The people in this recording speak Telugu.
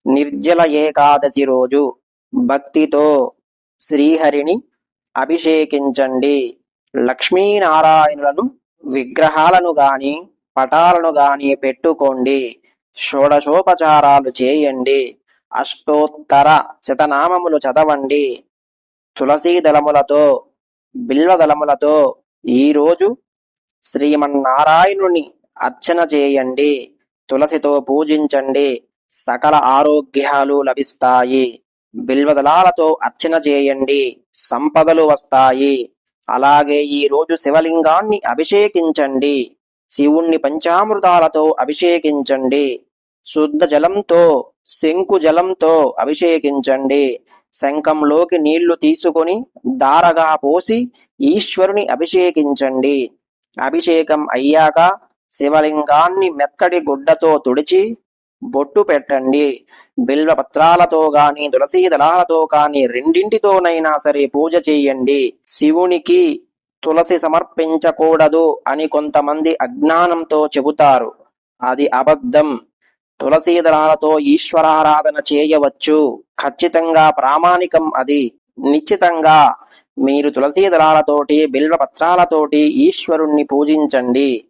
నిర్జల ఏకాదశి రోజు భక్తితో శ్రీహరిని అభిషేకించండి. లక్ష్మీనారాయణులను విగ్రహాలను గాని పటాలను గాని పెట్టుకోండి. షోడశోపచారాలు చేయండి. అష్టోత్తర శతనామములు చదవండి. తులసీ దళములతో బిల్వదళములతో ఈరోజు శ్రీమన్నారాయణుని అర్చన చేయండి. తులసితో పూజించండి. సకల ఆరోగ్యాలు లభిస్తాయి. బిల్వదళాలతో అర్చన చేయండి. సంపదలు వస్తాయి. అలాగే ఈ రోజు శివలింగాన్ని అభిషేకించండి. శివుణ్ణి పంచామృతాలతో అభిషేకించండి. శుద్ధ జలంతో శంకు జలంతో అభిషేకించండి. శంఖంలోకి నీళ్లు తీసుకొని దారగా పోసి ఈశ్వరుని అభిషేకించండి. అభిషేకం అయ్యాక శివలింగాన్ని మెత్తడి గుడ్డతో తుడిచి బొట్టు పెట్టండి. బిల్వపత్రాలతో గాని తులసీ దళాలతో కాని రెండింటితోనైనా సరే పూజ చేయండి. శివునికి తులసి సమర్పించకూడదు అని కొంతమంది అజ్ఞానంతో చెబుతారు. అది అబద్ధం. తులసీ దళాలతో ఈశ్వరారాధన చేయవచ్చు. ఖచ్చితంగా ప్రామాణికం అది. నిశ్చితంగా మీరు తులసీ దళాలతోటి బిల్వపత్రాలతోటి ఈశ్వరుణ్ణి పూజించండి.